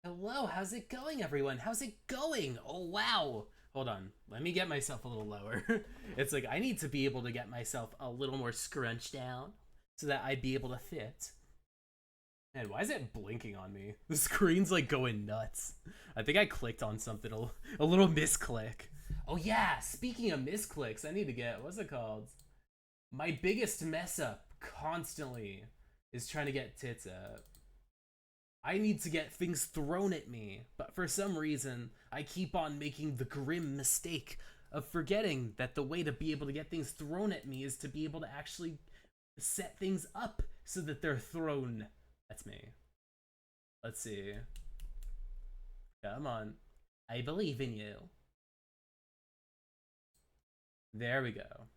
Hello, how's it going, everyone? How's it going? Oh, wow. Hold on. Let me get myself a little lower. It's like I need to be able to get myself a little more scrunched down so that I'd be able to fit. Man, why is it blinking on me? The screen's like going nuts. I think I clicked on something, a little misclick. Oh, yeah. Speaking of misclicks, I need to get, what's it called? My biggest mess up constantly is trying to get tits up. I need to get things thrown at me, but for some reason, I keep on making the grim mistake of forgetting that the way to be able to get things thrown at me is to be able to actually set things up so that they're thrown. That's me. Let's see. Come on. I believe in you. There we go.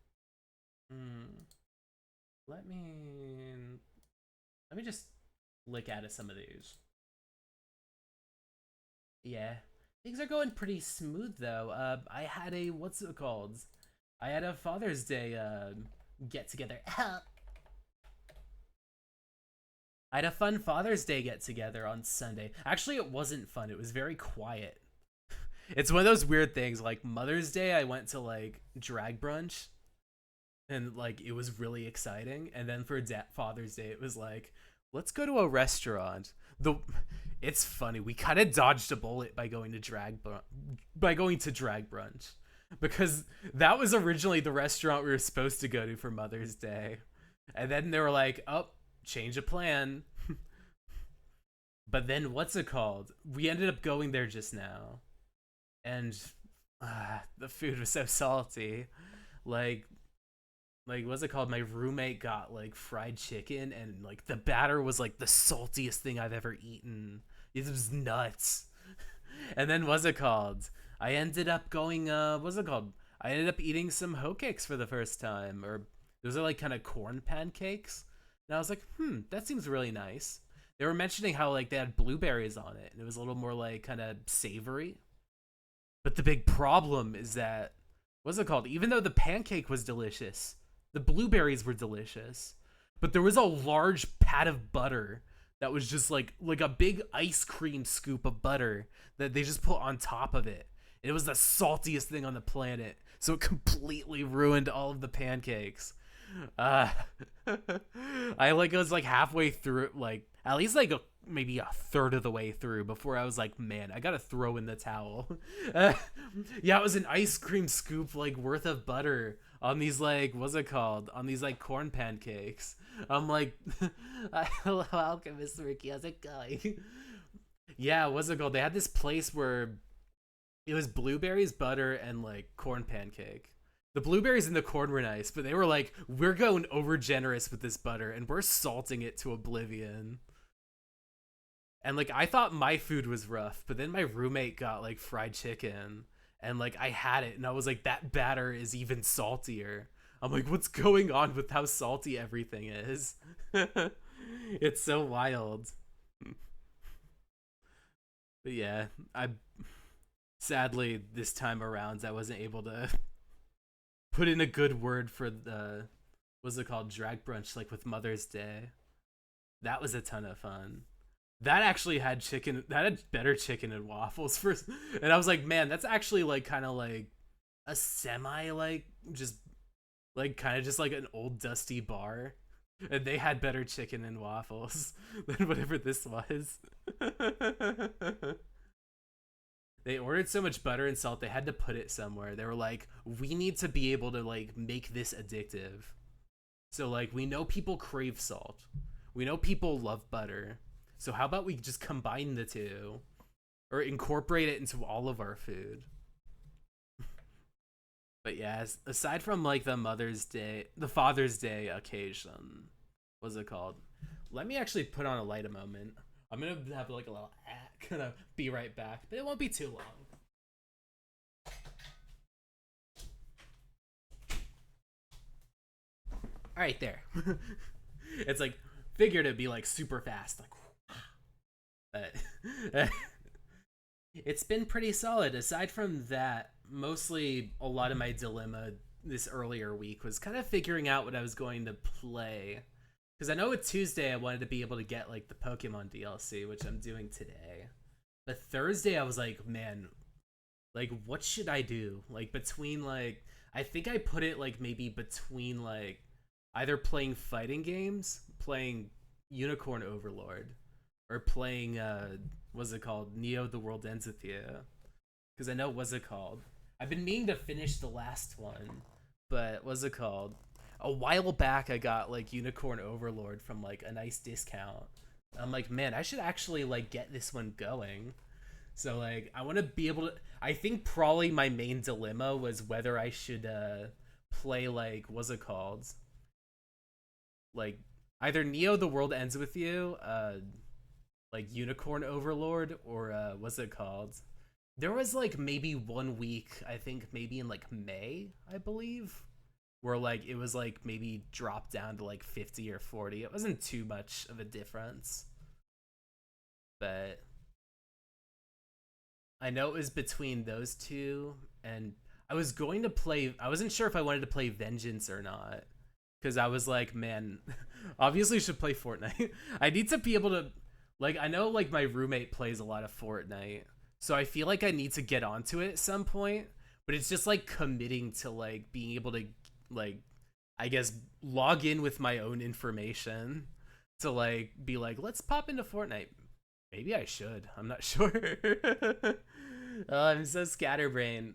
Let me just lick out of some of these. Yeah, things are going pretty smooth though. I had a what's it called? I had a Father's Day get together. I had a fun Father's Day get together on Sunday. Actually, it wasn't fun. It was very quiet. It's one of those weird things. Like Mother's Day, I went to like drag brunch, and like it was really exciting. And then for Father's Day, it was like, let's go to a restaurant. The It's funny. We kind of dodged a bullet by going to drag brunch because that was originally the restaurant we were supposed to go to for Mother's Day, and then they were like, "Oh, change of plan." But then what's it called? We ended up going there just now, and the food was so salty. Like what's it called? My roommate got like fried chicken, and like the batter was like the saltiest thing I've ever eaten. It was nuts. And then what's it called? I ended up going what's it called? I ended up eating some hoe cakes for the first time, or those are like kind of corn pancakes. And I was like, that seems really nice. They were mentioning how like they had blueberries on it, and it was a little more like kind of savory. But the big problem is that what's it called? Even though the pancake was delicious, the blueberries were delicious, but there was a large pat of butter that was just like a big ice cream scoop of butter that they just put on top of it. It was the saltiest thing on the planet, so it completely ruined all of the pancakes. Uh, I like was like halfway through, like at least like maybe a third of the way through before I was like, man, I gotta throw in the towel. Yeah, it was an ice cream scoop like worth of butter on these like what's it called? On these like corn pancakes. I'm like, hello, Alchemist Ricky, how's it going? Yeah, what's it called? They had this place where it was blueberries, butter, and like corn pancake. The blueberries and the corn were nice, but they were like, we're going over generous with this butter and we're salting it to oblivion. And like I thought my food was rough, but then my roommate got like fried chicken, and like I had it and I was like, that batter is even saltier. I'm like, what's going on with how salty everything is? It's so wild. But yeah, I sadly this time around I wasn't able to put in a good word for the what's it called, drag brunch like with Mother's Day. That was a ton of fun. That actually had chicken. That had better chicken and waffles first, and I was like, man, that's actually like kind of like a semi like just like kind of just like an old dusty bar, and they had better chicken and waffles than whatever this was. They ordered so much butter and salt they had to put it somewhere. They were like, we need to be able to like make this addictive. So like we know people crave salt. We know people love butter. So how about we just combine the two or incorporate it into all of our food? But yeah, aside from like the Father's Day occasion, what's it called? Let me actually put on a light a moment. I'm gonna have like a little gonna be right back, but it won't be too long. All right, there. It's like figured it'd be like super fast, like. But it's been pretty solid. Aside from that, mostly a lot of my dilemma this earlier week was kind of figuring out what I was going to play. Because I know with Tuesday I wanted to be able to get like the Pokemon DLC, which I'm doing today. But Thursday, I was like, man, like, what should I do? Like, between, like, I think I put it, like, maybe between, like, either playing fighting games, playing Unicorn Overlord, or playing, what's it called? Neo the World Ends With You. Because I know, what's it called? I've been meaning to finish the last one, but what's it called? A while back, I got, like, Unicorn Overlord from, like, a nice discount. I'm like, man, I should actually, like, get this one going. So like I want to be able to. I think probably my main dilemma was whether I should play like what's it called, like either Neo the World Ends With You, like Unicorn Overlord, or what's it called? There was like maybe 1 week, I think maybe in like May, I believe, where like it was like maybe dropped down to like 50 or 40. It wasn't too much of a difference, but I know it was between those two, and I was going to play. I wasn't sure if I wanted to play Vengeance or not, because I was like, man, obviously should play Fortnite. I need to be able to, like, I know like my roommate plays a lot of Fortnite, so I feel like I need to get onto it at some point. But it's just like committing to like being able to, like, I guess log in with my own information to like be like, let's pop into Fortnite. Maybe I should. I'm not sure. Oh, I'm so scatterbrained.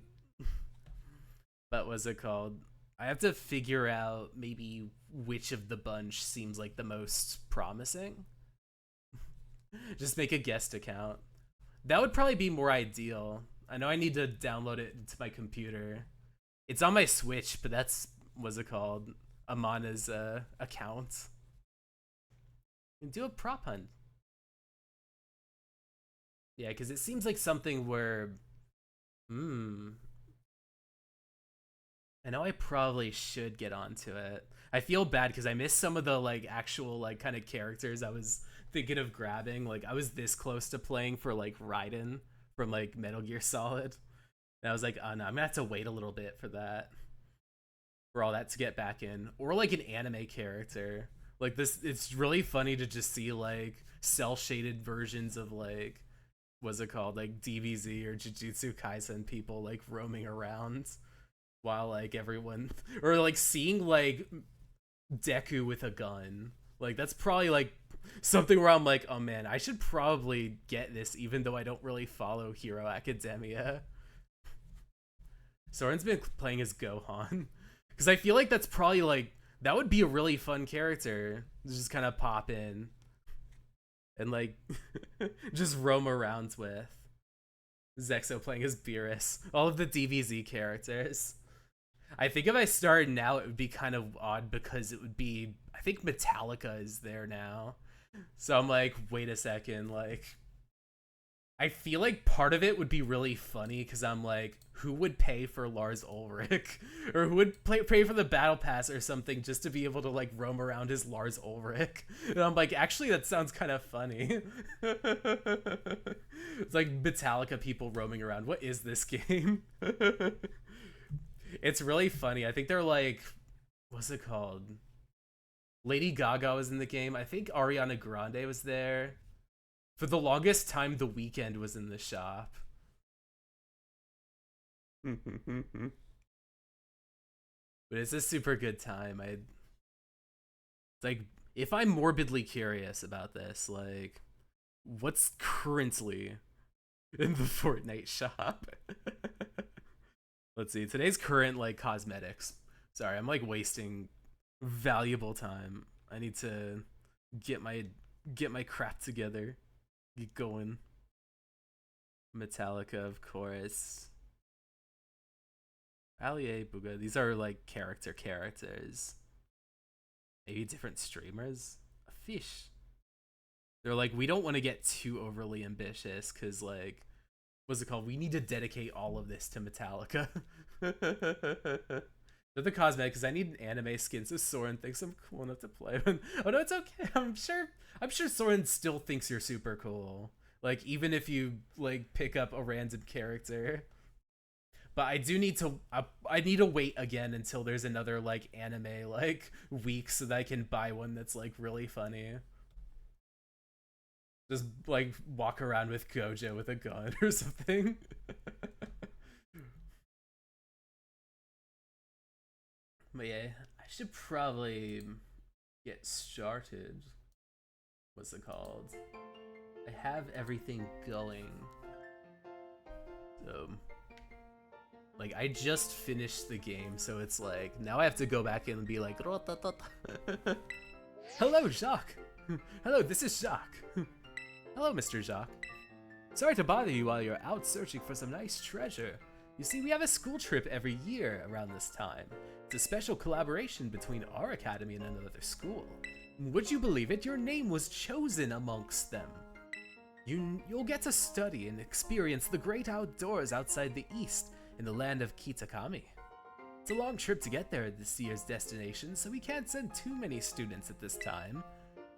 But what's it called? I have to figure out maybe which of the bunch seems like the most promising. Just make a guest account. That would probably be more ideal. I know I need to download it to my computer. It's on my Switch, but that's what's it called? Amana's account. And do a prop hunt. Yeah, because it seems like something where, hmm, I know I probably should get onto it. I feel bad because I missed some of the like actual like kind of characters I was thinking of grabbing. Like I was this close to playing for like Raiden from like Metal Gear Solid, and I was like, oh no, I'm gonna have to wait a little bit for that, for all that to get back in, or like an anime character. Like this, it's really funny to just see like cell shaded versions of like what's it called, like DBZ or Jujutsu Kaisen people like roaming around while like everyone or like seeing like Deku with a gun. Like that's probably like something where I'm like, oh man, I should probably get this even though I don't really follow Hero Academia. Soren's been playing as Gohan because I feel like that's probably like that would be a really fun character to just kind of pop in and like just roam around with. Zexo playing as Beerus. All of the DBZ characters. I think if I started now, it would be kind of odd because it would be. I think Metallica is there now. So I'm like, wait a second. Like, I feel like part of it would be really funny because I'm like, who would pay for Lars Ulrich? Or who would pay for the Battle Pass or something just to be able to like roam around as Lars Ulrich? And I'm like, actually, that sounds kind of funny. It's like Metallica people roaming around. What is this game? It's really funny. I think they're like, what's it called? Lady Gaga was in the game. I think Ariana Grande was there. For the longest time, The Weeknd was in the shop. But it's a super good time. I like if I'm morbidly curious about this, like what's currently in the Fortnite shop? Let's see. Today's current like cosmetics. Sorry, I'm like wasting valuable time. I need to get my get my crap together. Get going. Metallica, of course. Allier, Buga. These are like characters. Maybe different streamers. A fish. They're like, we don't want to get too overly ambitious because like what's it called? We need to dedicate all of this to Metallica. They're the cosmetic because I need an anime skin so Soren thinks I'm cool enough to play with. Oh no, it's okay. I'm sure Soren still thinks you're super cool. Like even if you like pick up a random character. But I do need to I need to wait again until there's another like anime like week so that I can buy one that's like really funny. Just like walk around with Gojo with a gun or something. But yeah, I should probably get started. What's it called? I have everything going. So, like, I just finished the game, so it's like, now I have to go back in and be like, hello, Jacques. Hello, this is Jacques. Hello, Mr. Jacques. Sorry to bother you while you're out searching for some nice treasure. You see, we have a school trip every year around this time. It's a special collaboration between our academy and another school. Would you believe it? Your name was chosen amongst them. You'll get to study and experience the great outdoors outside the east in the land of Kitakami. It's a long trip to get there at this year's destination, so we can't send too many students at this time.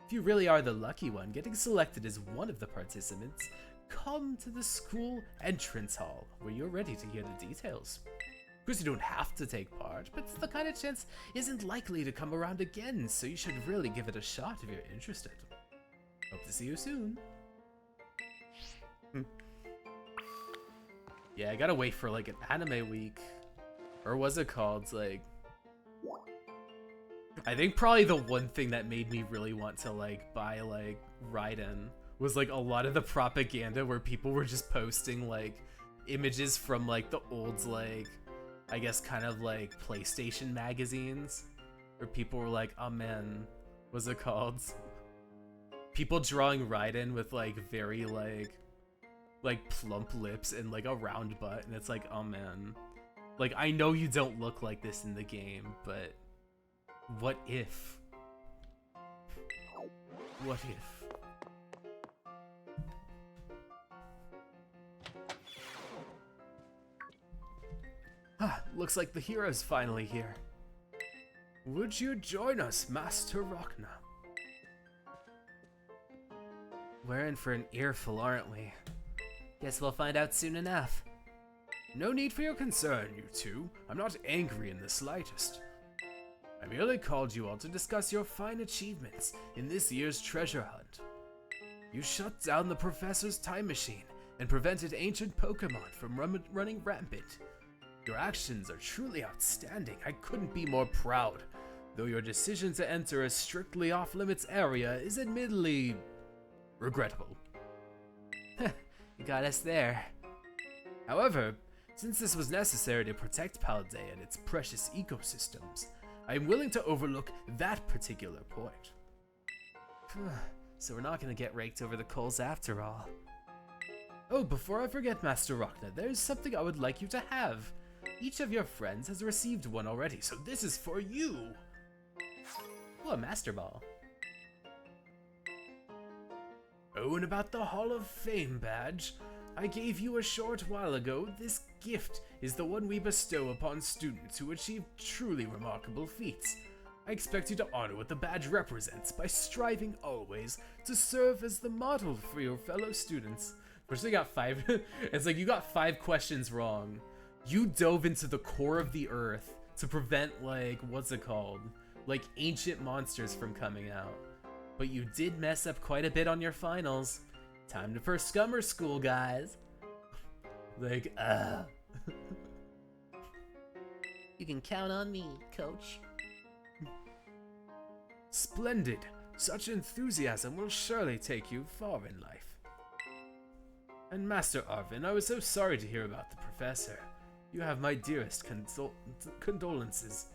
If you really are the lucky one getting selected as one of the participants, come to the school entrance hall where you're ready to hear the details. Of course, you don't have to take part, but the kind of chance isn't likely to come around again, so you should really give it a shot if you're interested. Hope to see you soon. Yeah, I gotta wait for like an anime week. Or was it called? Like, I think probably the one thing that made me really want to like buy like Raiden was like a lot of the propaganda where people were just posting like images from like the old like, I guess kind of like PlayStation magazines where people were like, oh man, what's it called? People drawing Raiden with like very like plump lips and like a round butt, and it's like, oh man, like I know you don't look like this in the game, but what if? What if? Ah, looks like the hero's finally here. Would you join us, Master Rockna? We're in for an earful, aren't we? Guess we'll find out soon enough. No need for your concern, you two. I'm not angry in the slightest. I merely called you all to discuss your fine achievements in this year's treasure hunt. You shut down the professor's time machine and prevented ancient Pokemon from running rampant. Your actions are truly outstanding. I couldn't be more proud, though your decision to enter a strictly off-limits area is admittedly regrettable. You got us there. However, since this was necessary to protect Paldea and its precious ecosystems, I am willing to overlook that particular point. So we're not gonna get raked over the coals after all. Oh, before I forget, Master Rockna, there's something I would like you to have. Each of your friends has received one already, so this is for you! Oh, a Master Ball. Oh, and about the Hall of Fame badge, I gave you a short while ago. This gift is the one we bestow upon students who achieve truly remarkable feats. I expect you to honor what the badge represents by striving always to serve as the model for your fellow students. First, I got 5. It's like you got 5 questions wrong. You dove into the core of the earth to prevent, like, what's it called? Like, ancient monsters from coming out. But you did mess up quite a bit on your finals. Time to first scummer school, guys. Like, You can count on me, coach. Splendid. Such enthusiasm will surely take you far in life. And Master Arvin, I was so sorry to hear about the professor. You have my dearest condolences.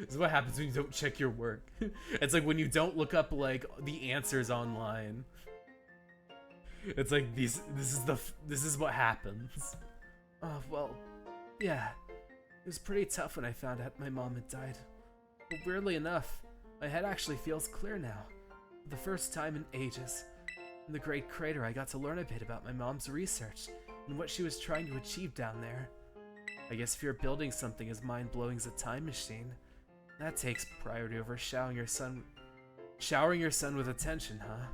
This is what happens when you don't check your work. It's like when you don't look up like the answers online. It's like this is what happens. Oh, well, yeah. It was pretty tough when I found out my mom had died. But weirdly enough, my head actually feels clear now. For the first time in ages. In the Great Crater, I got to learn a bit about my mom's research and what she was trying to achieve down there. I guess if you're building something as mind-blowing as a time machine, that takes priority over showering your son with attention, huh?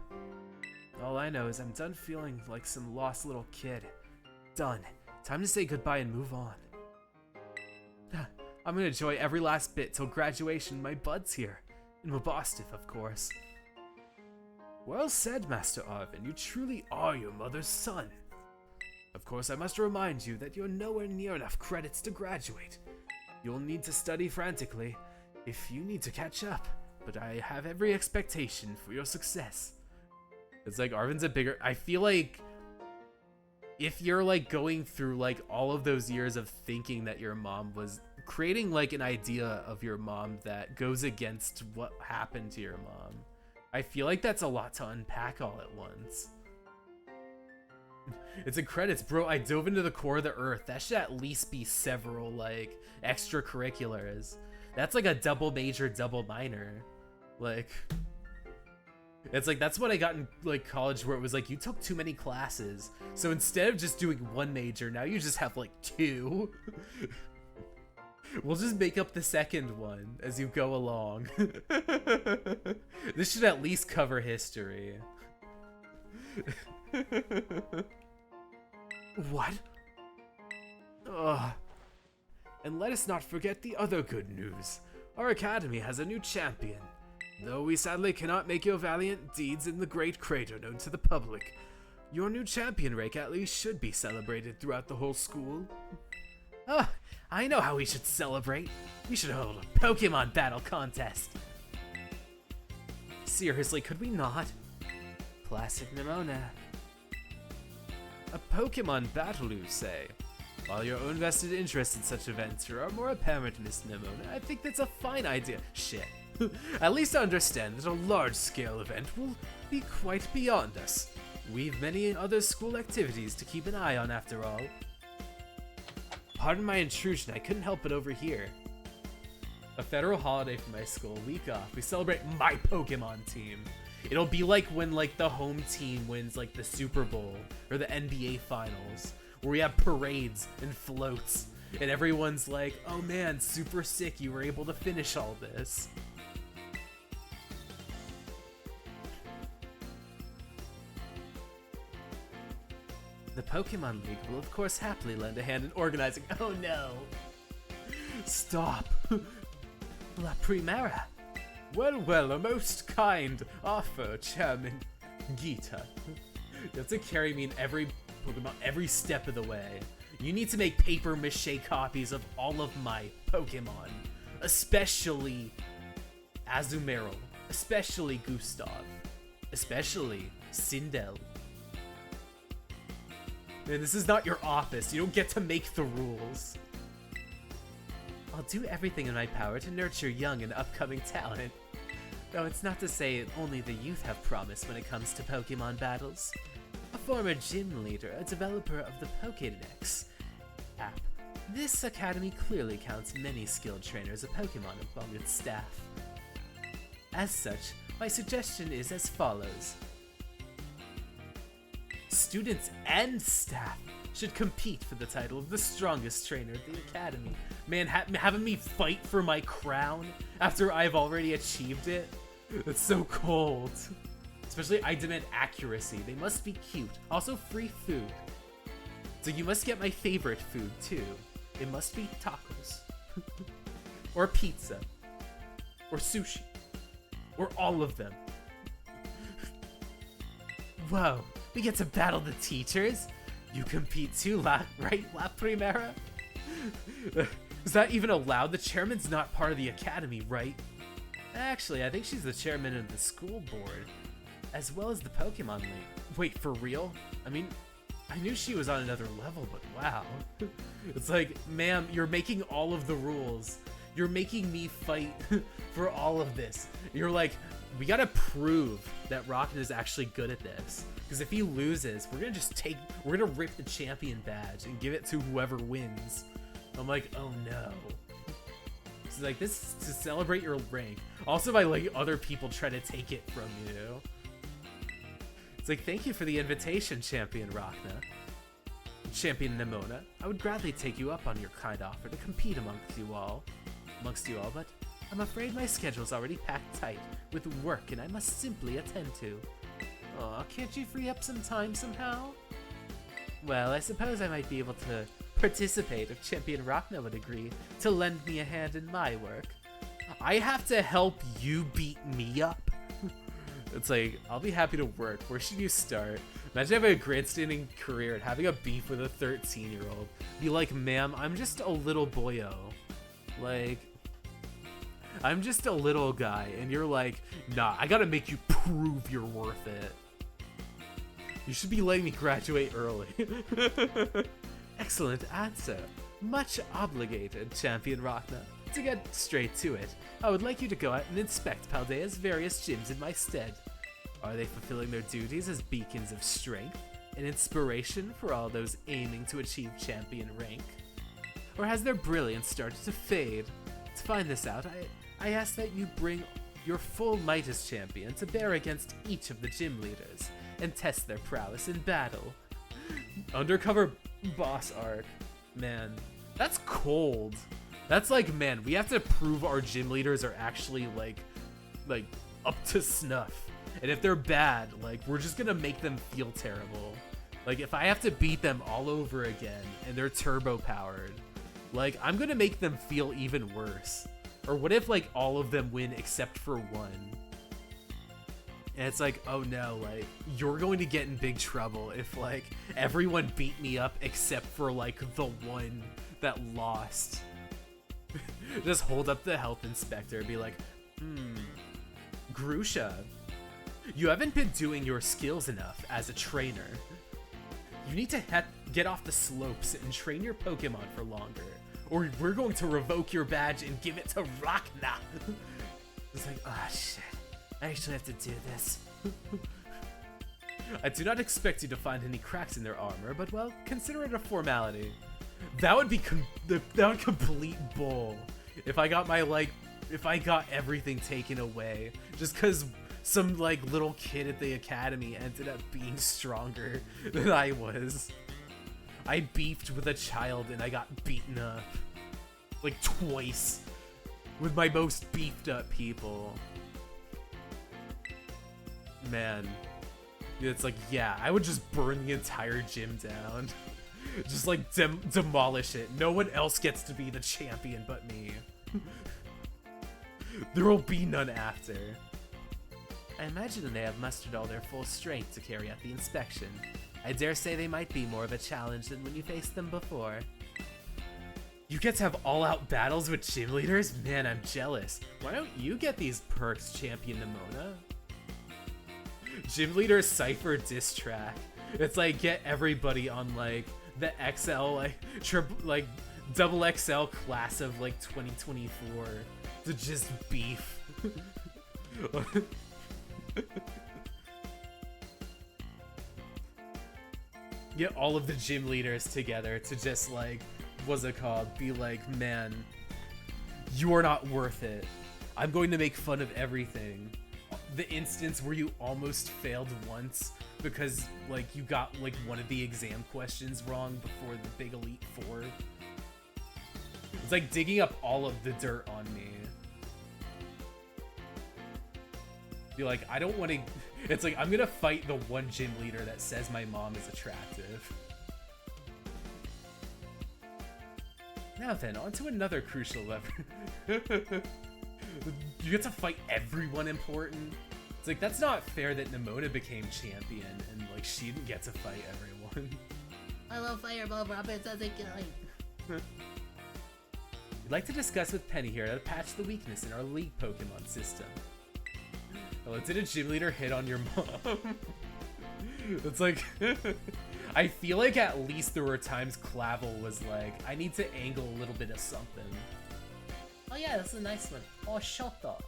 All I know is I'm done feeling like some lost little kid. Done. Time to say goodbye and move on. I'm gonna enjoy every last bit till graduation. My bud's here. In Mabostif, of course. Well said, Master Arvin. You truly are your mother's son. Of course, I must remind you that you're nowhere near enough credits to graduate. You'll need to study frantically if you need to catch up, but I have every expectation for your success. It's like Arvin's a bigger... I feel like if you're like going through like all of those years of thinking that your mom was creating like an idea of your mom that goes against what happened to your mom, I feel like that's a lot to unpack all at once. It's in credits, bro. I dove into the core of the earth. That should at least be several like extracurriculars. That's like a double major, double minor. Like, it's like that's what I got in like college, where it was like you took too many classes. So instead of just doing one major, now you just have like two. We'll just make up the second one as you go along. This should at least cover history. What? Ugh. And let us not forget the other good news. Our academy has a new champion. Though we sadly cannot make your valiant deeds in the Great Crater known to the public, your new champion rank at least should be celebrated throughout the whole school. Ah, I know how we should celebrate. We should hold a Pokemon battle contest. Seriously, could we not? Classic Nimona. A Pokemon battle, you say? While your own vested interest in such events are more apparent, Miss Nimona, I think that's a fine idea. Shit. At least I understand that a large-scale event will be quite beyond us. We've many other school activities to keep an eye on after all. Pardon my intrusion, I couldn't help but overhear. A federal holiday for my school, week off. We celebrate my Pokemon team. It'll be like when like the home team wins like the Super Bowl or the NBA Finals, where we have parades and floats, and everyone's like, oh man, super sick, you were able to finish all this. The Pokemon League will of course happily lend a hand in organizing. Oh no! Stop! La Primera! Well, a most kind offer, Chairman Gita. You have to carry me in every Pokemon, every step of the way. You need to make paper mache copies of all of my Pokemon. Especially Azumarill. Especially Gustav. Especially Sindel. Man, this is not your office. You don't get to make the rules. I'll do everything in my power to nurture young and upcoming talent. Though it's not to say only the youth have promise when it comes to Pokemon battles. A former gym leader, a developer of the Pokédex app, this academy clearly counts many skilled trainers of Pokemon among its staff. As such, my suggestion is as follows. Students and staff should compete for the title of the strongest trainer at the academy. Man, having me fight for my crown after I've already achieved it? That's so cold. Especially, I demand accuracy. They must be cute. Also, free food. So you must get my favorite food, too. It must be tacos. Or pizza. Or sushi. Or all of them. Whoa, we get to battle the teachers? You compete too, right, La Primera? Is that even allowed? The chairman's not part of the academy, right? Actually, I think she's the chairman of the school board, as well as the Pokemon League. Wait, for real? I mean, I knew she was on another level, but wow. It's like, ma'am, you're making all of the rules. You're making me fight for all of this. You're like, we gotta prove that Rocket is actually good at this. Because if he loses, we're gonna rip the champion badge and give it to whoever wins. I'm like, oh no. So like, this is to celebrate your rank. Also by letting other people try to take it from you. It's like, thank you for the invitation, Champion Rockna. Champion Nimona, I would gladly take you up on your kind offer to compete amongst you all, but I'm afraid my schedule's already packed tight with work and I must simply attend to. Aw, can't you free up some time somehow? Well, I suppose I might be able to participate if Champion Rockna would agree to lend me a hand in my work. I have to help you beat me up? It's like, I'll be happy to work. Where should you start? Imagine having a grandstanding career and having a beef with a 13-year-old. Be like, ma'am, I'm just a little boyo. Like, I'm just a little guy. And you're like, nah, I gotta make you prove you're worth it. You should be letting me graduate early. Excellent answer. Much obligated, Champion Rachna. To get straight to it, I would like you to go out and inspect Paldea's various gyms in my stead. Are they fulfilling their duties as beacons of strength and inspiration for all those aiming to achieve champion rank? Or has their brilliance started to fade? To find this out, I ask that you bring your full might as champion to bear against each of the gym leaders and test their prowess in battle. Undercover boss arc. Man, that's cold. That's like, man, we have to prove our gym leaders are actually like up to snuff. And if they're bad, like, we're just gonna make them feel terrible. Like, if I have to beat them all over again and they're turbo powered, like, I'm gonna make them feel even worse. Or what if like all of them win except for one? And it's like, oh no, like, you're going to get in big trouble if like everyone beat me up except for like the one that lost. Just hold up the health inspector and be like, Grusha, you haven't been doing your skills enough as a trainer. You need to get off the slopes and train your Pokemon for longer, or we're going to revoke your badge and give it to Rachna. It's like, ah, shit. I actually have to do this. I do not expect you to find any cracks in their armor, but well, consider it a formality. That would be that would complete bull if I got if I got everything taken away just because some like little kid at the academy ended up being stronger than I was. I beefed with a child and I got beaten up like twice with my most beefed up people. Man, it's like, yeah, I would just burn the entire gym down. Just like demolish it. No one else gets to be the champion but me. There will be none after. I imagine they have mustered all their full strength to carry out the inspection. I dare say they might be more of a challenge than when you faced them before. You get to have all-out battles with gym leaders? Man, I'm jealous. Why don't you get these perks, Champion Nimona? Gym leader Cypher diss track. It's like, get everybody on like the XL, like double XL class of like 2024 to just beef. Get all of the gym leaders together to just like, what's it called? Be like, man, you are not worth it. I'm going to make fun of everything. The instance where you almost failed once because like you got like one of the exam questions wrong before the big Elite Four. It's like digging up all of the dirt on me. Be like, I don't want to. It's like, I'm gonna fight the one gym leader that says my mom is attractive. Now then, on to another crucial lever. You get to fight everyone important. It's like, that's not fair that Nimona became champion and like she didn't get to fight everyone. I love Fireball Roberts as a guy. We'd like to discuss with Penny here how to patch the weakness in our League Pokemon system. Oh, did a gym leader hit on your mom? It's like, I feel like at least there were times Clavel was like, I need to angle a little bit of something. Oh yeah, that's a nice one. Oh, shut up.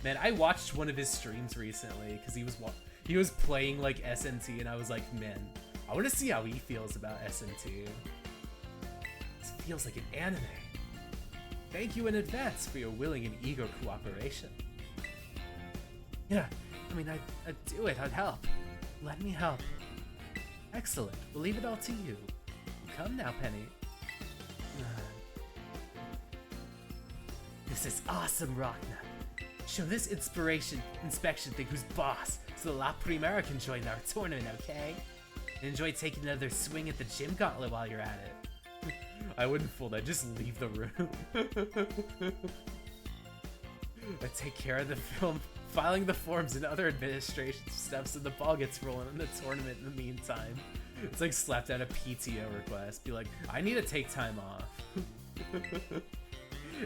Man, I watched one of his streams recently because he was playing like SNT, and I was like, man, I want to see how he feels about SNT. This feels like an anime. Thank you in advance for your willing and eager cooperation. Yeah, I mean, I'd do it. I'd help. Let me help. Excellent. We'll leave it all to you. Come now, Penny. This is awesome, Rachna. Show this inspection thing who's boss, so La Primera can join our tournament, okay? And enjoy taking another swing at the gym gauntlet while you're at it. I wouldn't fool that, just leave the room. I take care of the filing the forms and other administration steps, and the ball gets rolling in the tournament in the meantime. It's like slap down a PTO request. Be like, I need to take time off.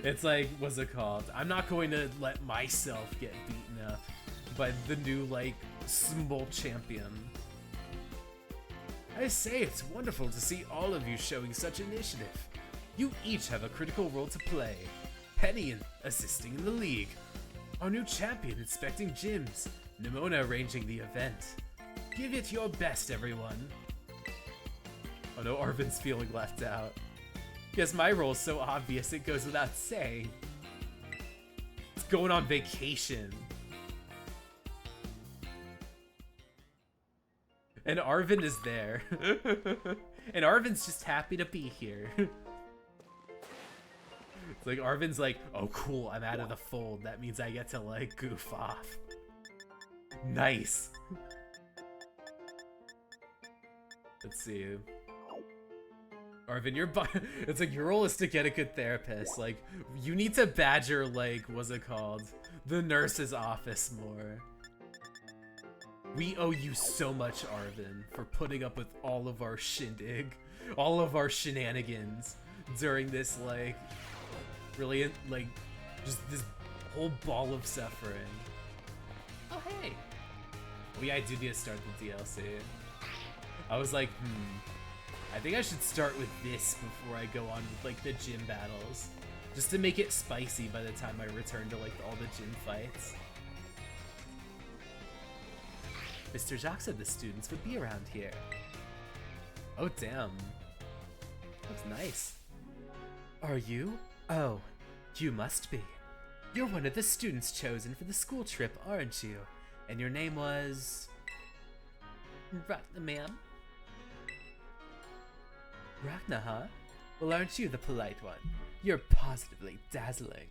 It's like, what's it called? I'm not going to let myself get beaten up by the new, like, small champion. I say, it's wonderful to see all of you showing such initiative. You each have a critical role to play. Penny assisting in the league. Our new champion inspecting gyms. Nimona arranging the event. Give it your best, everyone. Oh no, Arvin's feeling left out. Yes, my role's so obvious it goes without saying. It's going on vacation. And Arvin is there. And Arvin's just happy to be here. It's like Arvin's like, oh cool, I'm out of the fold. That means I get to like goof off. Nice. Let's see. Arvin, it's like your role is to get a good therapist. Like, you need to badger, like, what's it called? The nurse's office more. We owe you so much, Arvin, for putting up with all of our shindig, all of our shenanigans during this, like, really, like, just this whole ball of suffering. Oh, hey. Oh, yeah, I do need to start the DLC. I was like, I think I should start with this before I go on with, like, the gym battles. Just to make it spicy by the time I return to, like, all the gym fights. Mr. Jacques said the students would be around here. Oh, damn. That's nice. Are you? Oh, you must be. You're one of the students chosen for the school trip, aren't you? And your name was... Ma'am? Ragna, huh? Well, aren't you the polite one? You're positively dazzling.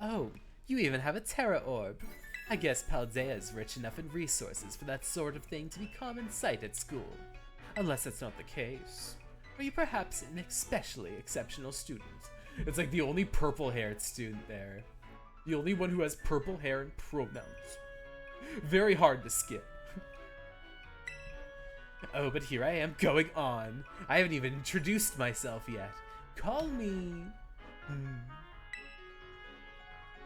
Oh, you even have a Terra Orb. I guess Paldea's rich enough in resources for that sort of thing to be common sight at school. Unless that's not the case. Are you perhaps an especially exceptional student? It's like the only purple-haired student there. The only one who has purple hair and pronouns. Very hard to skip. Oh, but here I am going on. I haven't even introduced myself yet. Call me...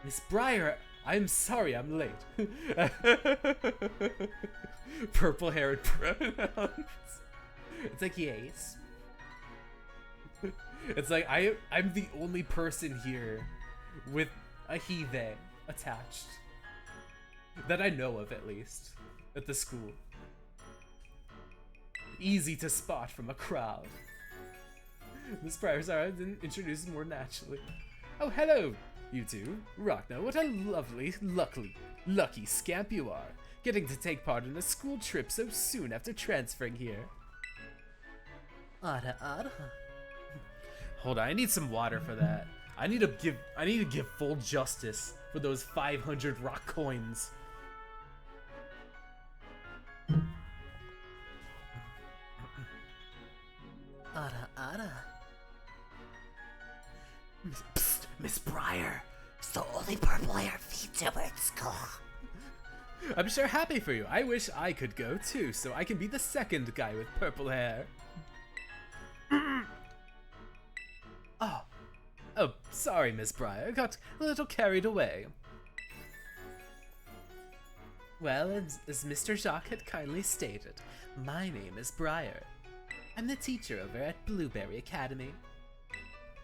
Miss Briar, I'm sorry I'm late. Purple-haired pronouns. It's like, yes. It's like, I'm the only person here with a he, they attached. That I know of, at least. At the school. Easy to spot from a crowd. Miss Briar, sorry, I didn't introduce more naturally. Oh, hello, you two. Ragna, what a lovely, lucky scamp you are. Getting to take part in a school trip so soon after transferring here. Ara. Hold on, I need some water for that. I need to give full justice for those 500 rock coins. Ara. Psst, Miss Briar. It's the only purple hair VTuber at school. I'm sure happy for you. I wish I could go too, so I can be the second guy with purple hair. Oh, sorry, Miss Briar. I got a little carried away. Well, as Mr. Jacques had kindly stated, my name is Briar. I'm the teacher over at Blueberry Academy.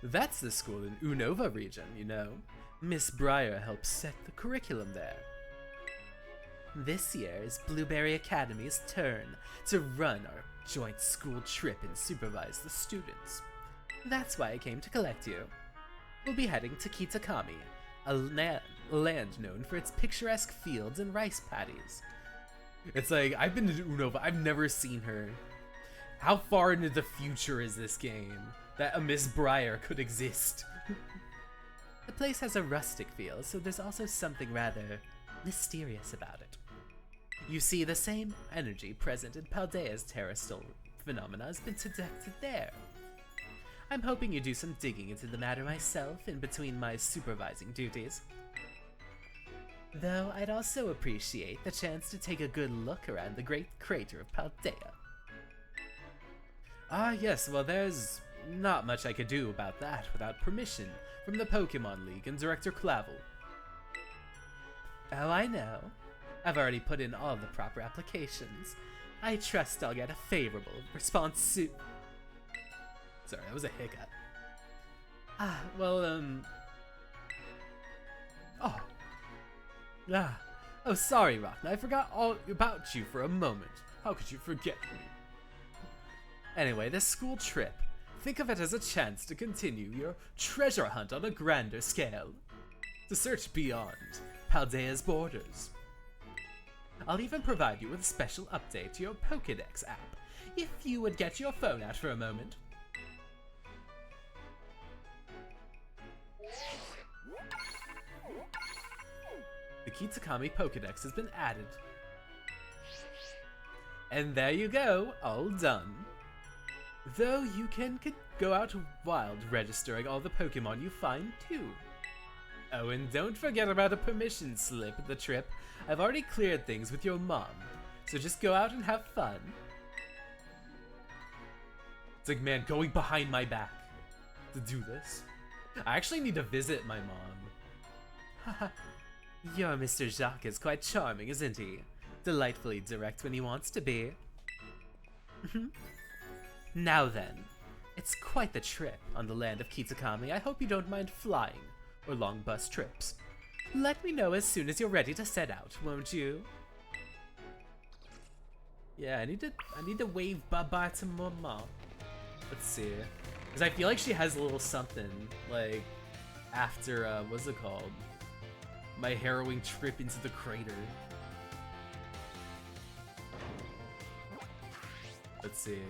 That's the school in Unova region, you know. Miss Briar helps set the curriculum there. This year is Blueberry Academy's turn to run our joint school trip and supervise the students. That's why I came to collect you. We'll be heading to Kitakami, a land known for its picturesque fields and rice paddies. It's like, I've been to Unova, I've never seen her. How far into the future is this game that a Miss Briar could exist? The place has a rustic feel, so there's also something rather mysterious about it. You see, the same energy present in Paldea's terrestrial phenomena has been detected there. I'm hoping you do some digging into the matter myself in between my supervising duties. Though I'd also appreciate the chance to take a good look around the great crater of Paldea. Ah, yes, well, there's not much I could do about that without permission from the Pokemon League and Director Clavel. Oh, I know. I've already put in all the proper applications. I trust I'll get a favorable response soon. Sorry, that was a hiccup. Ah, well, Oh, sorry, Rockna. I forgot all about you for a moment. How could you forget me? Anyway, this school trip. Think of it as a chance to continue your treasure hunt on a grander scale. To search beyond Paldea's borders. I'll even provide you with a special update to your Pokédex app, if you would get your phone out for a moment. The Kitakami Pokédex has been added. And there you go, all done. Though you can go out wild registering all the Pokemon you find too. Oh, and don't forget about a permission slip at the trip. I've already cleared things with your mom, so just go out and have fun. It's like, man, going behind my back to do this. I actually need to visit my mom. Haha. Your Mr. Jacques is quite charming, isn't he? Delightfully direct when he wants to be. Now then, it's quite the trip on the land of Kitakami. I hope you don't mind flying or long bus trips. Let me know as soon as you're ready to set out, won't you? Yeah, I need to wave bye-bye to Mama. Let's see. Because I feel like she has a little something, like, after, what's it called? My harrowing trip into the crater. Let's see.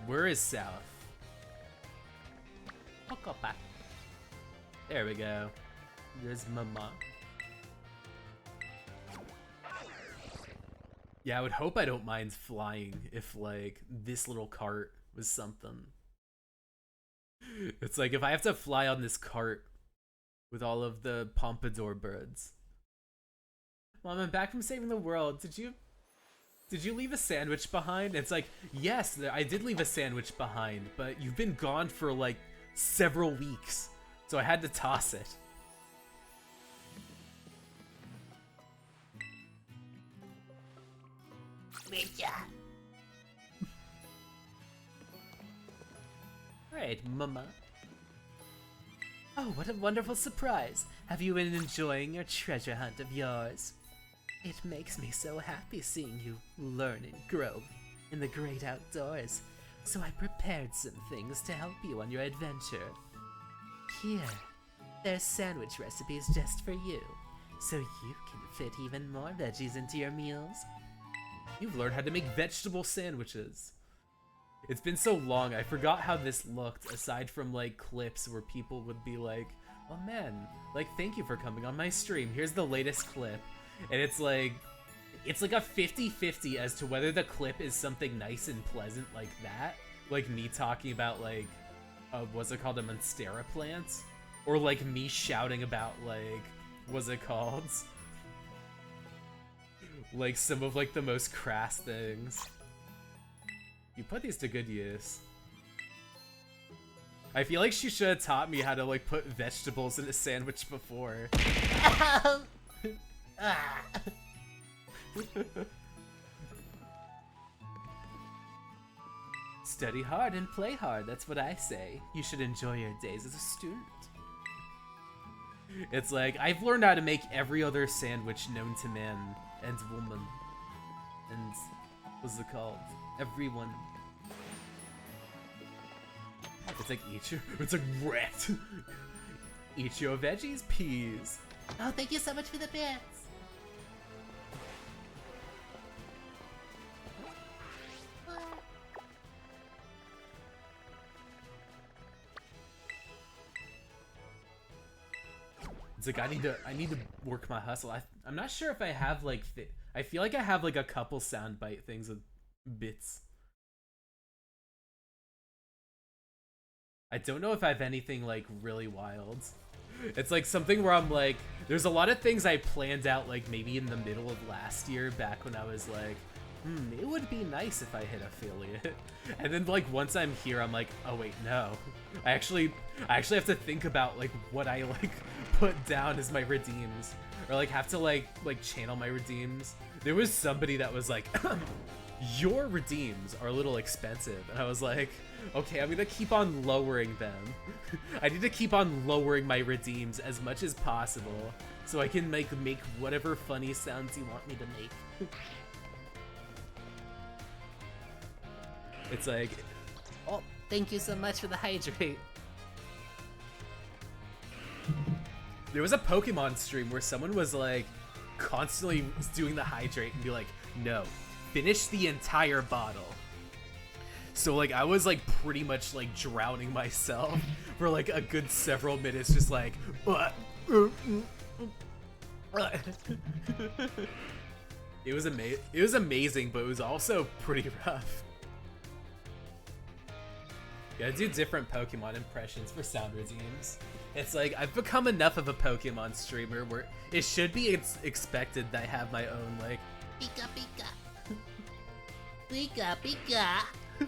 Where is south? Pokopa. There we go. There's Mama. Yeah, I would hope I don't mind flying if, like, this little cart was something. It's like, if I have to fly on this cart with all of the pompadour birds. Mom, I'm back from saving the world. Did you leave a sandwich behind? It's like, yes, I did leave a sandwich behind, but you've been gone for, like, several weeks. So I had to toss it. Alright, Mama. Oh, what a wonderful surprise. Have you been enjoying your treasure hunt of yours? It makes me so happy seeing you learn and grow in the great outdoors. So I prepared some things to help you on your adventure. Here, there's sandwich recipes just for you, so you can fit even more veggies into your meals. You've learned how to make vegetable sandwiches. It's been so long, I forgot how this looked, aside from, like, clips where people would be like, oh man, like, thank you for coming on my stream, here's the latest clip. And it's like a 50-50 as to whether the clip is something nice and pleasant like that, like me talking about, like, what's it called, a monstera plant? Or, like, me shouting about, like, what's it called? Like, some of, like, the most crass things. You put these to good use. I feel like she should have taught me how to, like, put vegetables in a sandwich before. Study hard and play hard, that's what I say. You should enjoy your days as a student. It's like, I've learned how to make every other sandwich known to man and woman. And, what's it called? Everyone. It's like, it's like, wrecked. Eat your veggies, peas. Oh, thank you so much for the bits. It's like, I need to work my hustle. I'm not sure if I have, like, I feel like I have, like, a couple soundbite things with bits. I don't know if I have anything, like, really wild. It's like something where I'm like, there's a lot of things I planned out like maybe in the middle of last year, back when I was like, it would be nice if I hit affiliate. And then like once I'm here, I'm like, oh wait, no. I actually have to think about like what I like put down as my redeems, or like have to like channel my redeems. There was somebody that was like, your redeems are a little expensive, and I was like, okay, I'm gonna keep on lowering them. I need to keep on lowering my redeems as much as possible so I can make whatever funny sounds you want me to make. It's like, Oh, thank you so much for the hydrate. there was a Pokemon stream where someone was like constantly doing the hydrate and be like, no, finish the entire bottle. So like I was like pretty much like drowning myself for like a good several minutes, just like it was amazing, but it was also pretty rough. Gotta do different Pokemon impressions for sound redeems. It's like I've become enough of a Pokemon streamer where it should be expected that I have my own like Pika pika. Pika pika.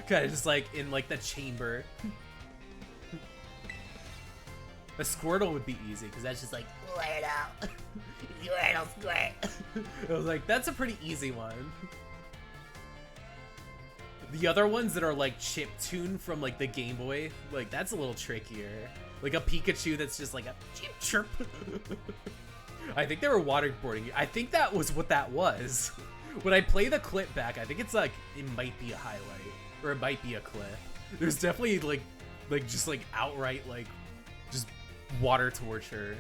kind of just like in like the chamber. A Squirtle would be easy because that's just like Squirtle. Squirtle squirt. I was like, that's a pretty easy one. The other ones that are like chiptune from like the Game Boy, like that's a little trickier. Like a Pikachu that's just like a chip chirp. I think they were waterboarding. I think that was what that was. When I play the clip back, I think it's like, it might be a highlight. Or it might be a clip. There's definitely like just like outright like just water torture.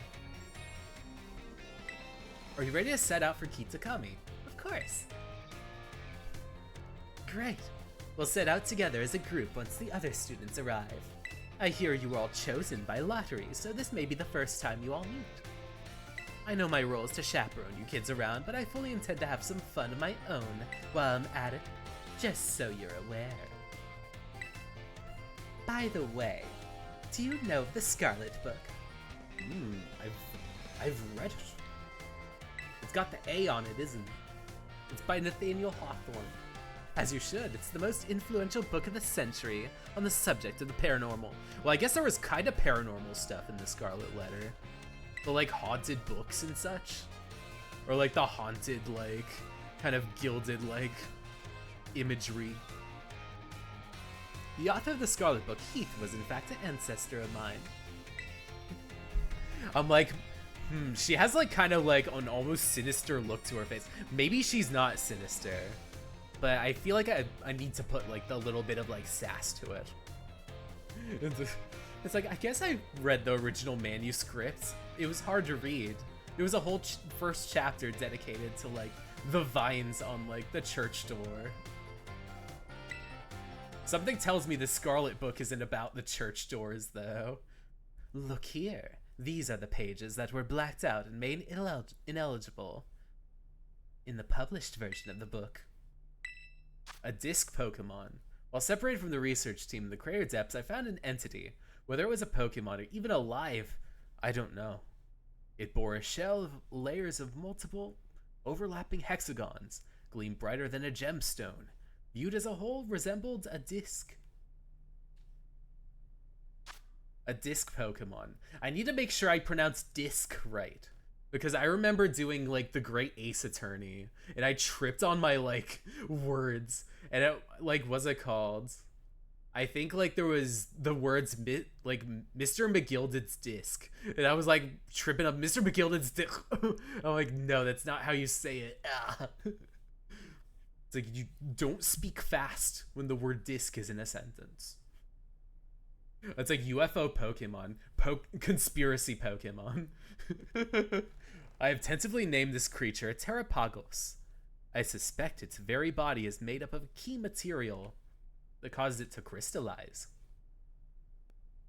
Are you ready to set out for Kitakami? Of course. Great. We'll set out together as a group once the other students arrive. I hear you were all chosen by lottery, so this may be the first time you all meet. I know my role is to chaperone you kids around, but I fully intend to have some fun of my own while I'm at it, just so you're aware. By the way, do you know of the Scarlet book? I've read it. It's got the A on it, isn't it? It's by Nathaniel Hawthorne. As you should, it's the most influential book of the century on the subject of the paranormal. Well, I guess there was kind of paranormal stuff in the Scarlet Letter. The like haunted books and such. Or like the haunted like kind of gilded like imagery. The author of the Scarlet Book, Heath, was in fact an ancestor of mine. I'm like, she has like kind of like an almost sinister look to her face. Maybe she's not sinister, but I feel like I need to put like the little bit of like sass to it. It's like, I guess I read the original manuscript. It was hard to read. There was a whole first chapter dedicated to like the vines on like the church door. Something tells me the Scarlet Book isn't about the church doors though. Look here. These are the pages that were blacked out and made ineligible in the published version of the book. A disc Pokemon. While separated from the research team in the crater depths, I found an entity. Whether it was a Pokemon or even alive, I don't know. It bore a shell of layers of multiple overlapping hexagons, gleamed brighter than a gemstone. Viewed as a whole, resembled a disc. A disc Pokemon. I need to make sure I pronounce disc right. Because I remember doing like the Great Ace Attorney, and I tripped on my like words, and it like, what's it called? I think like there was the words like Mr. McGilded's disc, and I was like tripping up Mr. McGilded's disc. I'm like, no, that's not how you say it. It's like, you don't speak fast when the word disc is in a sentence. It's like UFO Pokemon, conspiracy Pokemon. I have tentatively named this creature Terrapagos. I suspect its very body is made up of a key material that caused it to crystallize.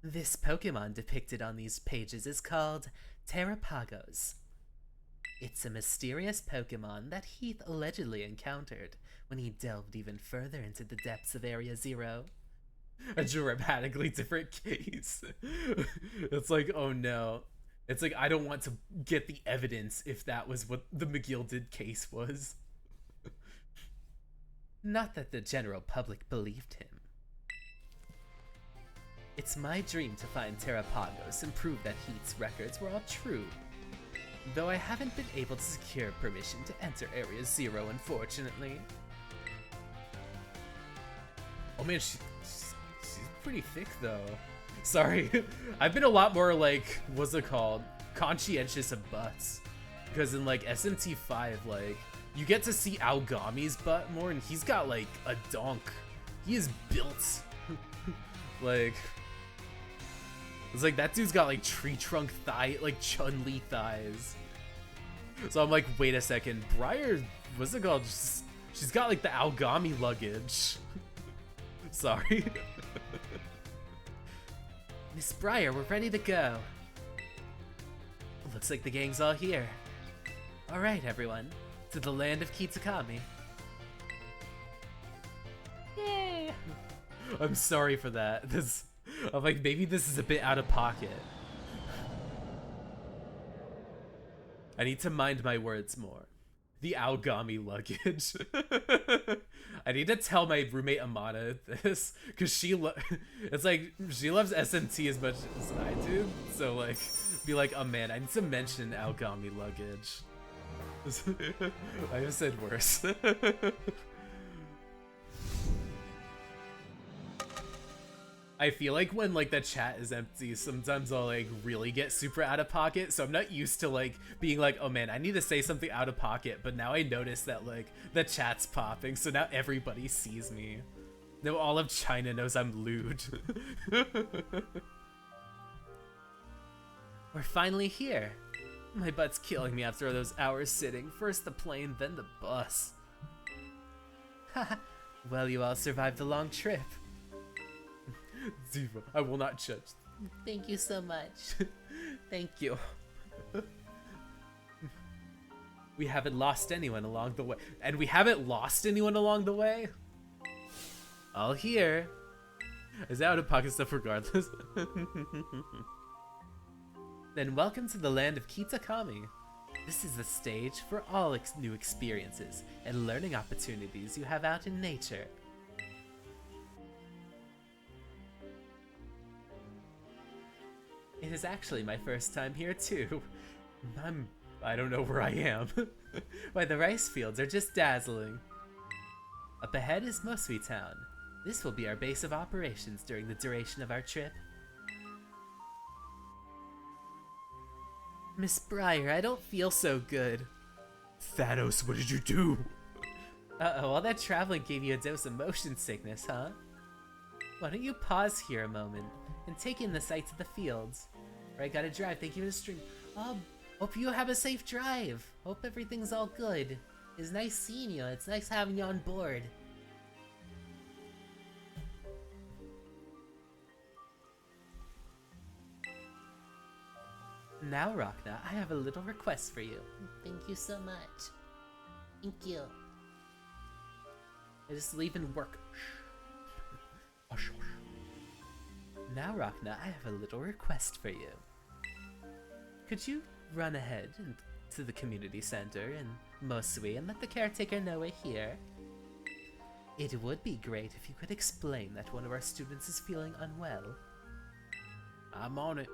This Pokemon depicted on these pages is called Terrapagos. It's a mysterious Pokemon that Heath allegedly encountered when he delved even further into the depths of Area Zero. A dramatically different case. It's like, oh no. It's like, I don't want to get the evidence if that was what the McGill did case was. Not that the general public believed him. It's my dream to find Terrapagos and prove that Heat's records were all true. Though I haven't been able to secure permission to enter Area Zero, unfortunately. Oh man, she's pretty thick though. Sorry, I've been a lot more like, what's it called? Conscientious of butts. Because in like SMT5, like, you get to see Aogami's butt more, and he's got like a donk. He is built. Like, it's like that dude's got like tree trunk thigh, like Chun-Li thighs. So I'm like, wait a second, Briar, what's it called? She's got like the Aogami luggage. Sorry. Miss Briar, we're ready to go. Looks like the gang's all here. Alright, everyone. To the land of Kitakami. Yay! I'm sorry for that. I'm like, maybe this is a bit out of pocket. I need to mind my words more. The Aogami luggage. I need to tell my roommate Amana this, because it's like, she loves SMT as much as I do, so like, be like, oh man, I need to mention Aogami luggage. I have said worse. I feel like when like the chat is empty, sometimes I'll like really get super out of pocket, so I'm not used to like being like, oh man, I need to say something out of pocket, but now I notice that like the chat's popping, so now everybody sees me. Now all of China knows I'm lewd. We're finally here. My butt's killing me after those hours sitting. First the plane, then the bus. Haha. Well, you all survived the long trip. Diva, I will not judge. Thank you so much. Thank you. We haven't lost anyone along the way. And we haven't lost anyone along the way? All here. Is that out of pocket stuff regardless? Then welcome to the land of Kitakami. This is the stage for all new experiences and learning opportunities you have out in nature. It is actually my first time here too. I don't know where I am. Why, the rice fields are just dazzling. Up ahead is Mosui Town. This will be our base of operations during the duration of our trip. Miss Briar, I don't feel so good. Thanos, what did you do? Uh-oh, all that traveling gave you a dose of motion sickness, huh? Why don't you pause here a moment and take in the sights of the fields? Or I gotta drive, thank you for the stream. Hope you have a safe drive. Hope everything's all good. It's nice seeing you. It's nice having you on board. Now, Rachna, I have a little request for you. Thank you so much. Thank you. I just leave and work. Now, Rachna, I have a little request for you. Could you run ahead to the community center in Mosui and let the caretaker know we're here? It would be great if you could explain that one of our students is feeling unwell. I'm on it.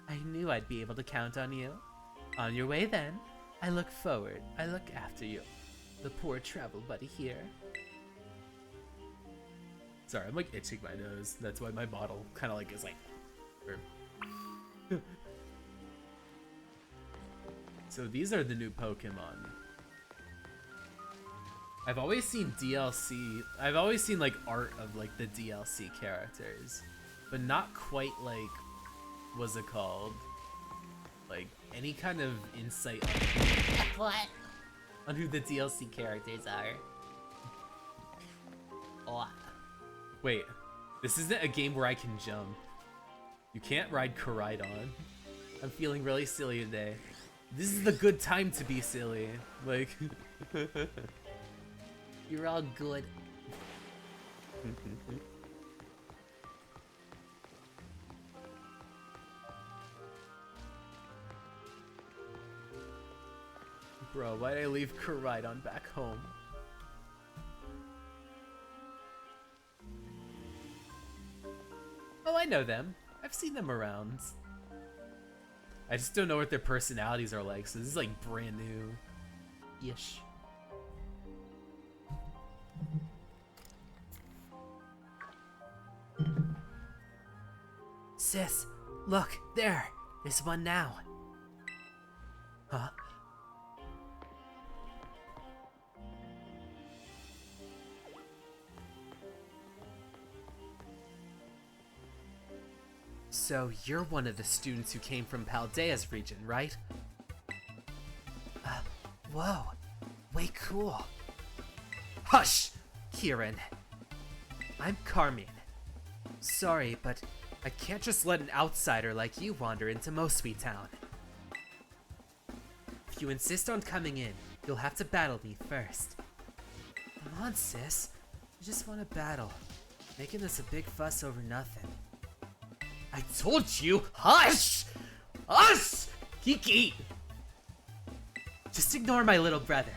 I knew I'd be able to count on you. On your way then. I look forward. I look after you. The poor travel buddy here. Sorry, I'm like itching my nose. That's why my bottle kind of like is like. So these are the new Pokemon. I've always seen DLC. I've always seen like art of like the DLC characters, but not quite like, what's it called? Like any kind of insight What? on who the DLC characters are. Oh. Wait, this isn't a game where I can jump. You can't ride Koraidon. I'm feeling really silly today. This is the good time to be silly. Like, You're all good. Bro, why'd I leave Koraidon back home? Oh, I know them. I've seen them around. I just don't know what their personalities are like, so this is like brand new-ish. Sis, look, there. There's one now. Huh? So, you're one of the students who came from Paldea's region, right? Whoa. Way cool. Hush! Kieran. I'm Carmine. Sorry, but I can't just let an outsider like you wander into Mosby Town. If you insist on coming in, you'll have to battle me first. Come on, sis. I just want to battle. Making this a big fuss over nothing. I told you, hush! Hush! Kiki! Just ignore my little brother.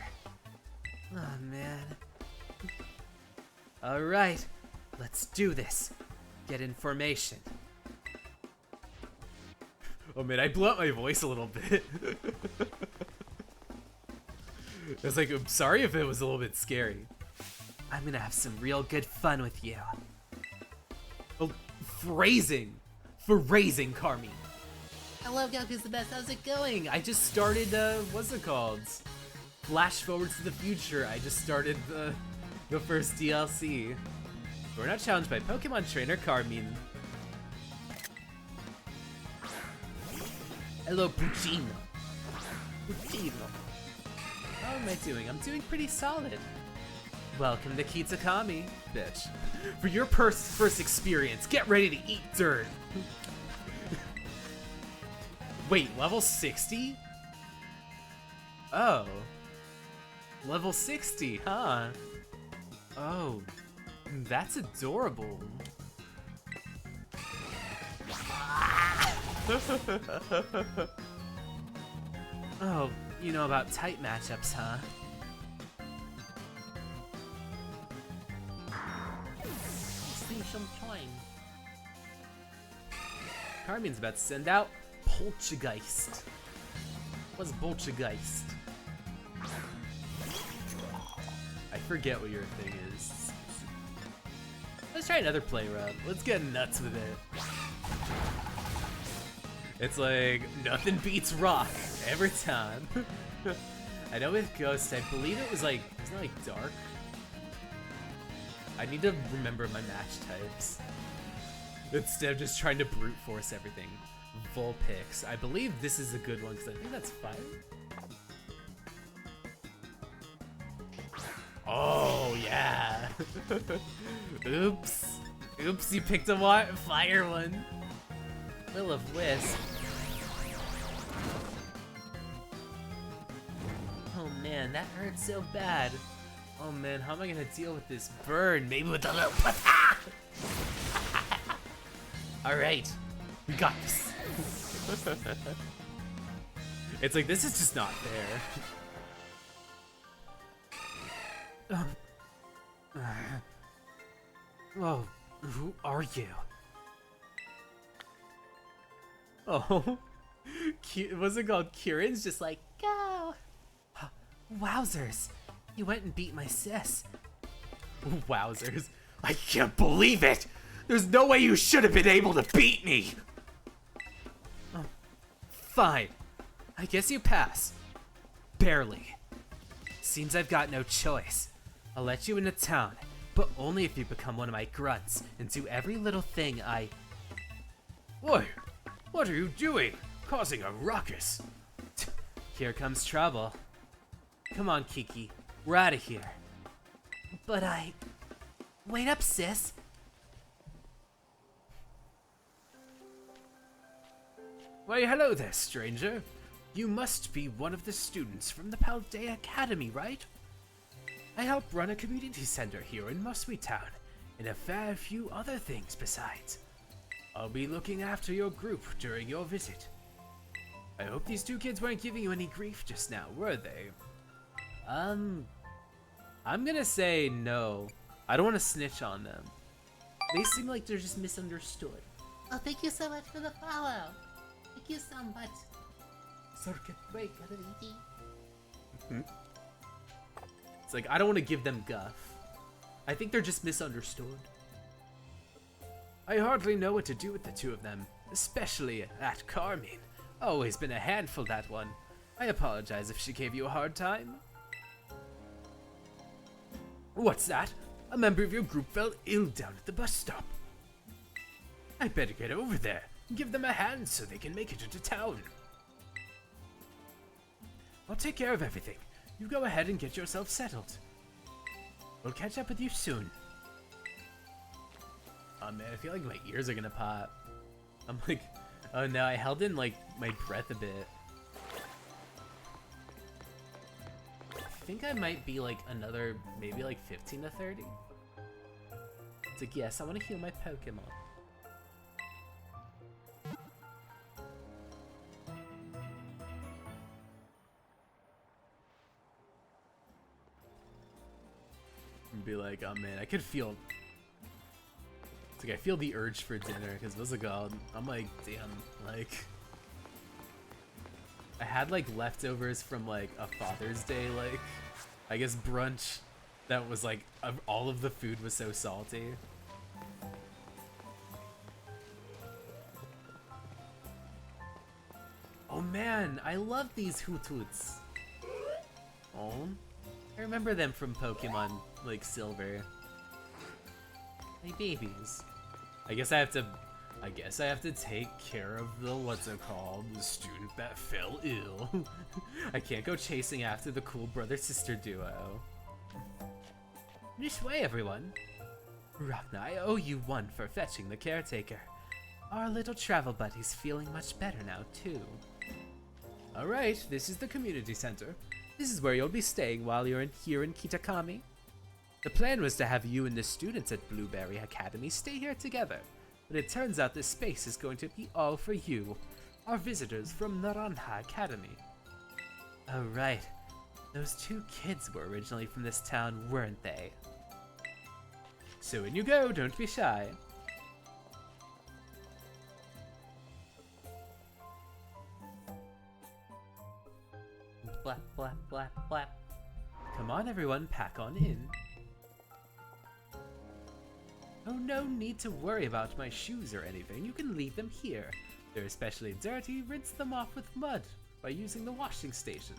Oh, man. Alright, let's do this. Get in formation. Oh man, I blew up my voice a little bit. I was like, I'm sorry if it was a little bit scary. I'm gonna have some real good fun with you. Oh, phrasing! Phrasing, Carmi. Hello, Goku's the best. How's it going? I just started, what's it called? Flash forward to the future. I just started the first DLC. We're not challenged by Pokemon Trainer Carmine. Hello, Puccino. Puccino. How am I doing? I'm doing pretty solid. Welcome to Kitakami, bitch. For your first experience, get ready to eat dirt. Wait, level 60? Oh. Level 60, huh? Oh, that's adorable. Oh, you know about tight matchups, huh? See some time. Carmine's about to send out Poltergeist. What's Poltergeist? I forget what your thing is. Let's try another play run. Let's get nuts with it. It's like, nothing beats rock every time. I know with Ghost, I believe it was like, isn't it like dark? I need to remember my match types. Instead of just trying to brute force everything. Vulpix. I believe this is a good one because I think that's fire. Oh, yeah. Oops. Oops, you picked a fire one. Will of Wisp. Oh man, that hurts so bad. Oh man, how am I gonna deal with this burn? Maybe with a little pata! Alright, we got this. It's like, this is just not fair. Oh, who are you? Oh, what's it called? Kieran's just like, Go! Wowzers! You went and beat my sis. wowzers. I can't believe it! There's no way you should have been able to beat me! Oh, fine. I guess you pass. Barely. Seems I've got no choice. I'll let you into town, but only if you become one of my grunts and do every little thing I... Oi! What are you doing? Causing a ruckus. Here comes trouble. Come on, Kiki. We're out of here. But I... Wait up, sis. Why, hello there, stranger. You must be one of the students from the Paldea Academy, right? I help run a community center here in Mosby Town, and a fair few other things besides. I'll be looking after your group during your visit. I hope these two kids weren't giving you any grief just now, were they? I'm gonna say no. I don't want to snitch on them. They seem like they're just misunderstood. Oh, thank you so much for the follow. Thank you so much. Circuit. Wait, got it easy. It's like, I don't want to give them guff. I think they're just misunderstood. I hardly know what to do with the two of them, especially that Carmine. Always been a handful, that one. I apologize if she gave you a hard time. What's that? A member of your group fell ill down at the bus stop. I better get over there and give them a hand so they can make it into town. I'll take care of everything. You go ahead and get yourself settled. We'll catch up with you soon. Oh man, I feel like my ears are gonna pop. I'm like, oh no, I held in like my breath a bit. I think I might be like another, maybe like 15 to 30. It's like, yes, I want to heal my Pokemon. And be like, oh man, I could feel. It's like I feel the urge for dinner because what's it called? I'm like, damn, like. I had like leftovers from like a Father's Day, like, I guess brunch that was like, all of the food was so salty. Oh man, I love these Hoothoots. Oh, I remember them from Pokemon, like Silver. Hey babies. I guess I have to take care of the, what's it called, the student that fell ill. I can't go chasing after the cool brother-sister duo. This way, everyone. Ragna, I owe you one for fetching the caretaker. Our little travel buddy's feeling much better now, too. Alright, this is the community center. This is where you'll be staying while you're here in Kitakami. The plan was to have you and the students at Blueberry Academy stay here together, but it turns out this space is going to be all for you, our visitors from Naranja Academy. Oh right, those two kids were originally from this town, weren't they? So in you go, don't be shy. Blap, blap, blap, blap. Come on everyone, pack on in. Oh, no need to worry about my shoes or anything. You can leave them here. They're especially dirty. Rinse them off with mud by using the washing station.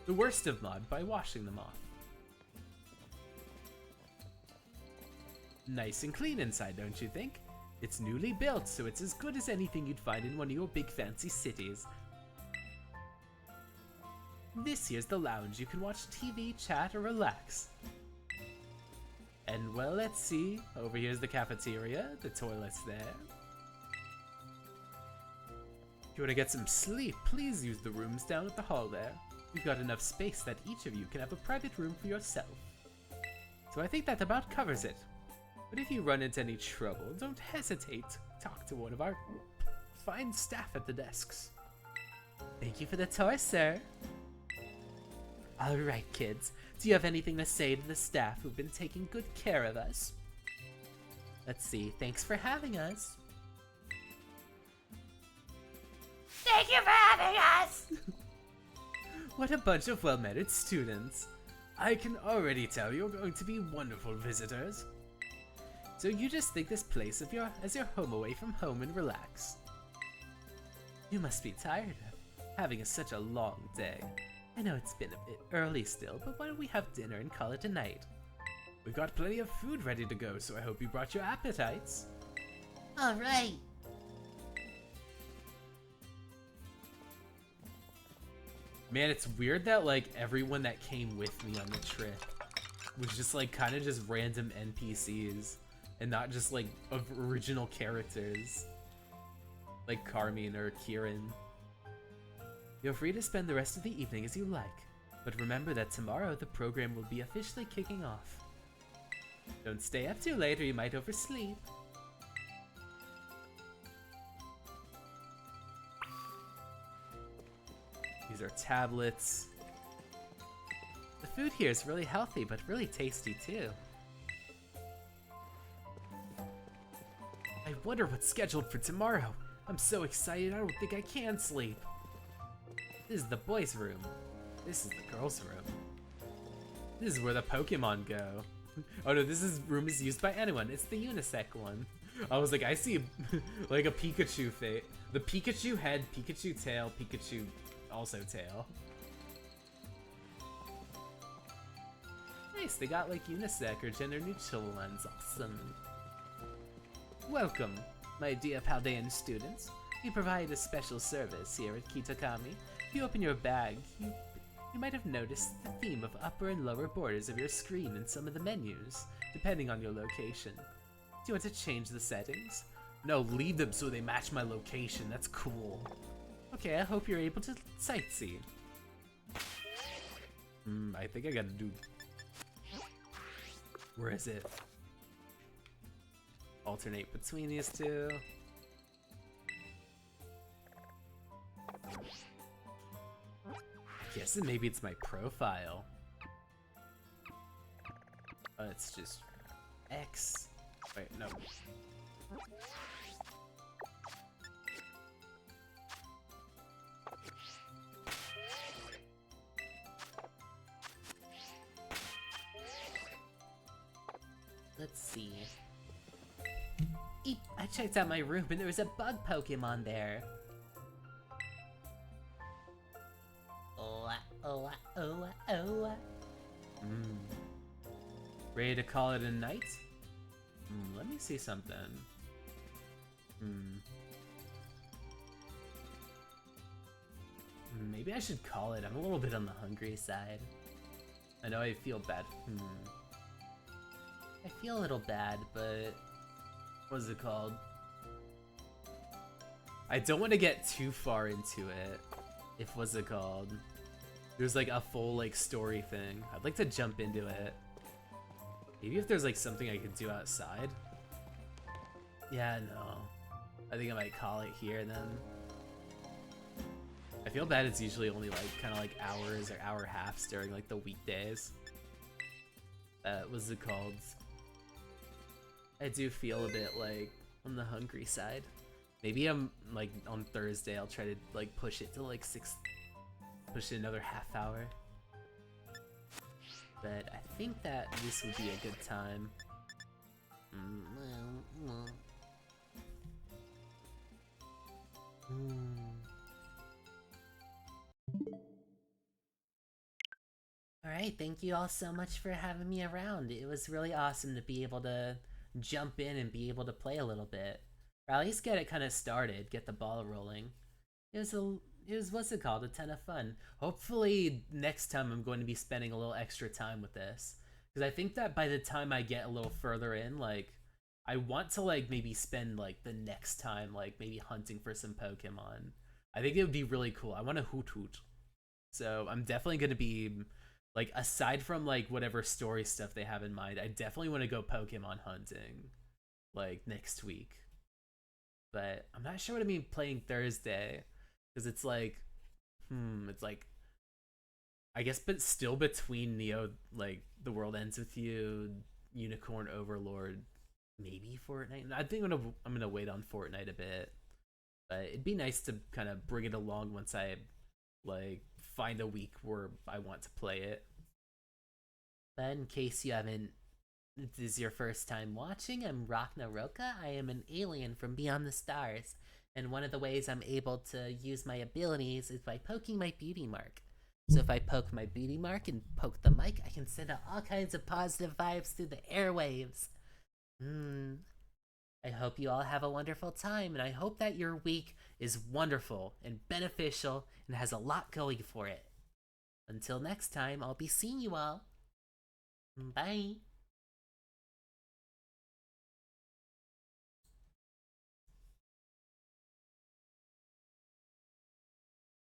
The worst of mud by washing them off. Nice and clean inside, don't you think? It's newly built, so it's as good as anything you'd find in one of your big fancy cities. This here's the lounge. You can watch TV, chat, or relax. And well, let's see. Over here's the cafeteria, the toilets there. If you want to get some sleep, please use the rooms down at the hall there. We've got enough space that each of you can have a private room for yourself. So I think that about covers it. But if you run into any trouble, don't hesitate to talk to one of our fine staff at the desks. Thank you for the tour, sir. Alright, kids. Do you have anything to say to the staff who've been taking good care of us? Let's see. Thanks for having us. Thank you for having us! What a bunch of well-mannered students. I can already tell you're going to be wonderful visitors. So you just think this place of as your home away from home and relax. You must be tired of having such a long day. I know it's been a bit early still, but why don't we have dinner and call it a night? We've got plenty of food ready to go, so I hope you brought your appetites. Alright. Man, it's weird that like everyone that came with me on the trip was just like kind of just random NPCs and not just like of original characters like Carmine or Kieran. You're free to spend the rest of the evening as you like, but remember that tomorrow the program will be officially kicking off. Don't stay up too late or you might oversleep. These are tablets. The food here is really healthy, but really tasty too. I wonder what's scheduled for tomorrow. I'm so excited, I don't think I can sleep. This is the boys' room. This is the girls' room. This is where the Pokemon go. Oh no, room is used by anyone. It's the unisex one. I was like, I see like a Pikachu face. The Pikachu head, Pikachu tail, Pikachu also tail. Nice, they got like unisex or gender neutral ones. Awesome. Welcome, my dear Paldean students. We provide a special service here at Kitokami. If you open your bag, you might have noticed the theme of upper and lower borders of your screen in some of the menus, depending on your location. Do you want to change the settings? No, leave them so they match my location. That's cool. Okay, I hope you're able to sightsee. I think I gotta do... Where is it? Alternate between these two. I guess maybe it's my profile. Oh, it's just X. Wait, no. Let's see. Eep, I checked out my room and there was a bug Pokemon there. Oh. Ready to call it a night? Let me see something. Maybe I should call it. I'm a little bit on the hungry side. I know I feel bad. I feel a little bad, but... What is it called? I don't want to get too far into it. If what's it called? There's like a full like story thing. I'd like to jump into it. Maybe if there's like something I could do outside. Yeah, no. I think I might call it here then. I feel bad it's usually only like kind of like hours or hour halves during like the weekdays. What's it called? I do feel a bit like on the hungry side. Maybe I'm like on Thursday I'll try to like push it to like push it another half hour. But I think that this would be a good time. Alright, thank you all so much for having me around. It was really awesome to be able to jump in and be able to play a little bit. Or at least get it kind of started, get the ball rolling. It was what's it called, a ton of fun. Hopefully next time I'm going to be spending a little extra time with this. Because I think that by the time I get a little further in, like, I want to like maybe spend like the next time like maybe hunting for some Pokemon. I think it would be really cool. I want a Hoot Hoot. So I'm definitely going to be, like, aside from like whatever story stuff they have in mind, I definitely want to go Pokemon hunting like next week. But I'm not sure what I mean playing Thursday. Because it's like, I guess, but still between Neo, like, The World Ends With You, Unicorn Overlord, maybe Fortnite. I think I'm gonna wait on Fortnite a bit, but it'd be nice to kind of bring it along once I, like, find a week where I want to play it. But in case you haven't, this is your first time watching, I'm Rachna Roka. I am an alien from beyond the stars. And one of the ways I'm able to use my abilities is by poking my beauty mark. So if I poke my beauty mark and poke the mic, I can send out all kinds of positive vibes through the airwaves. I hope you all have a wonderful time, and I hope that your week is wonderful and beneficial and has a lot going for it. Until next time, I'll be seeing you all. Bye.